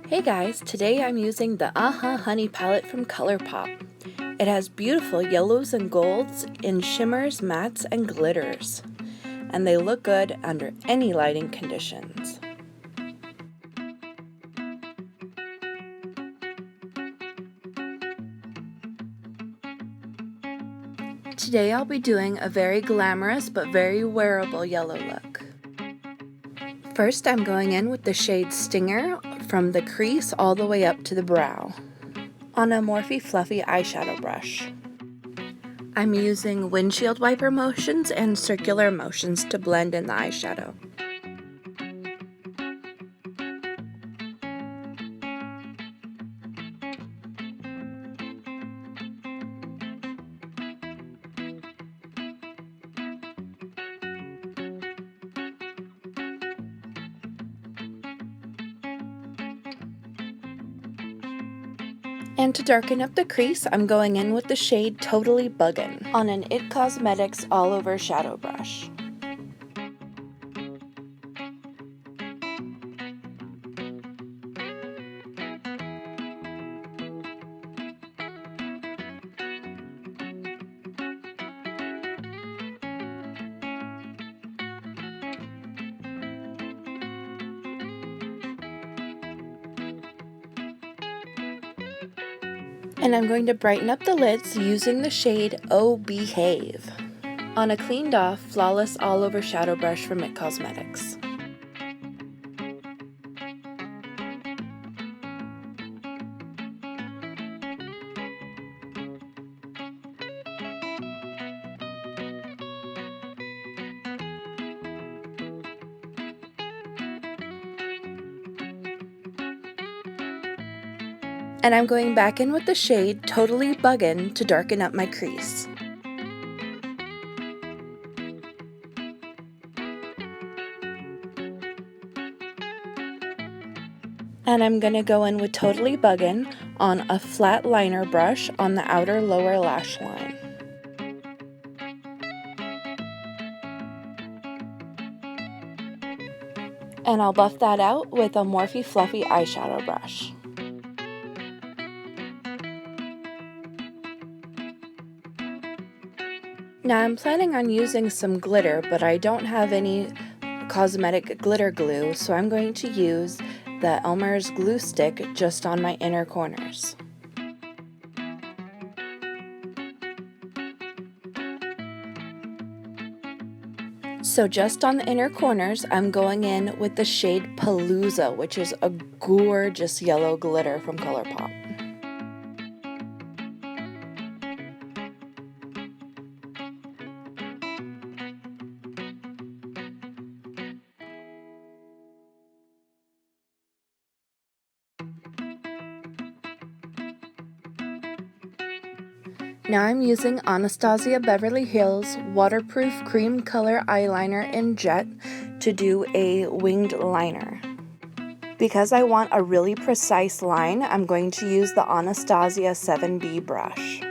Hey guys, today I'm using the Honey palette from ColourPop. It has beautiful yellows and golds in shimmers, mattes, and glitters, and they look good under any lighting conditions. Today I'll be doing a very glamorous but very wearable yellow look. First I'm going in with the shade Stinger from the crease all the way up to the brow on a Morphe Fluffy eyeshadow brush. I'm using windshield wiper motions and circular motions to blend in the eyeshadow. And to darken up the crease, I'm going in with the shade Totally Buggin on an It Cosmetics all over shadow brush. And I'm going to brighten up the lids using the shade Oh Beehave on a cleaned off Flawless all over shadow brush from It Cosmetics. And I'm going back in with the shade Totally Buggin to darken up my crease. And I'm going to go in with Totally Buggin on a flat liner brush on the outer lower lash line. And I'll buff that out with a Morphe Fluffy eyeshadow brush. Now I'm planning on using some glitter, but I don't have any cosmetic glitter glue, so I'm going to use the Elmer's glue stick just on my inner corners. So just on the inner corners, I'm going in with the shade Palooza, which is a gorgeous yellow glitter from ColourPop. Now I'm using Anastasia Beverly Hills Waterproof Cream Color Eyeliner in Jet to do a winged liner. Because I want a really precise line, I'm going to use the Anastasia 7B brush.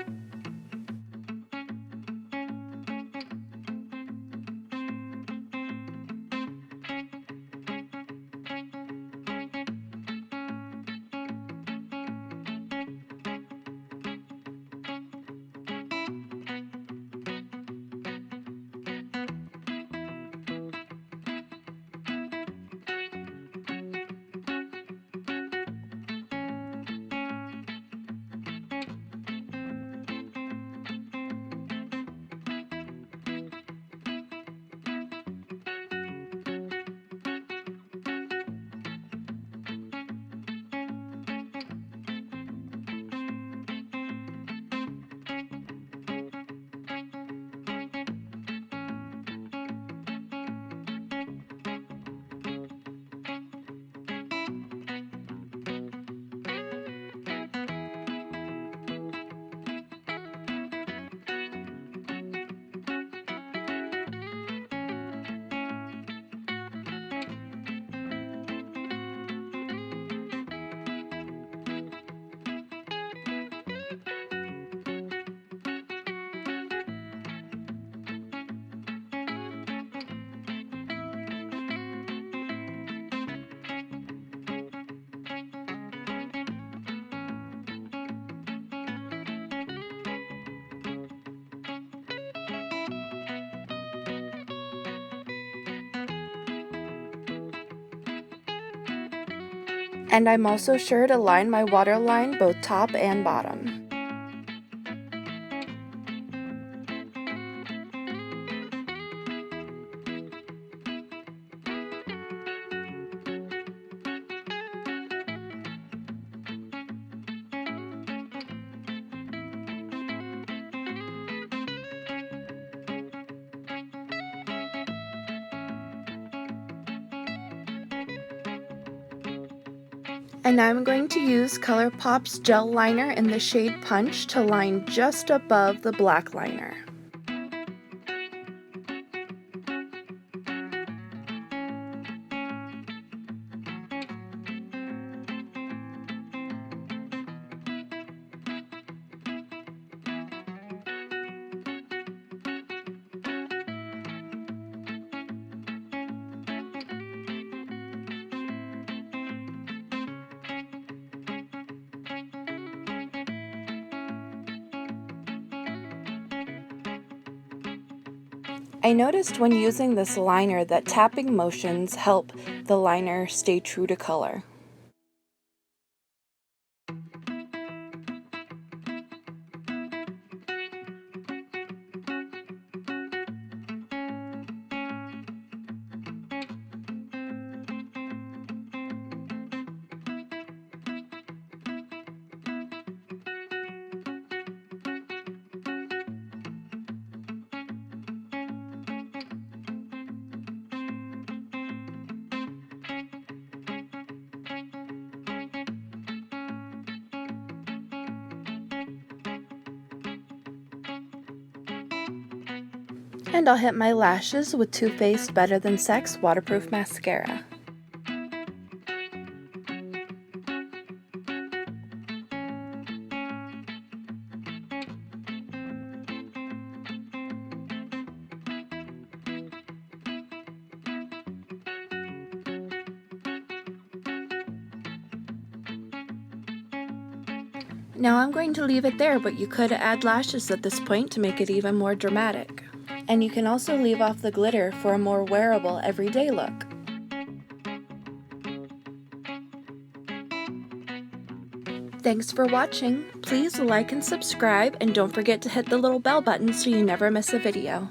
And I'm also sure to line my waterline both top and bottom. And now I'm going to use ColourPop's Gel Liner in the shade Punch to line just above the black liner. I noticed when using this liner that tapping motions help the liner stay true to color. And I'll hit my lashes with Too Faced Better Than Sex Waterproof Mascara. Now I'm going to leave it there, but you could add lashes at this point to make it even more dramatic. And you can also leave off the glitter for a more wearable everyday look. Thanks for watching. Please like and subscribe, and don't forget to hit the little bell button so you never miss a video.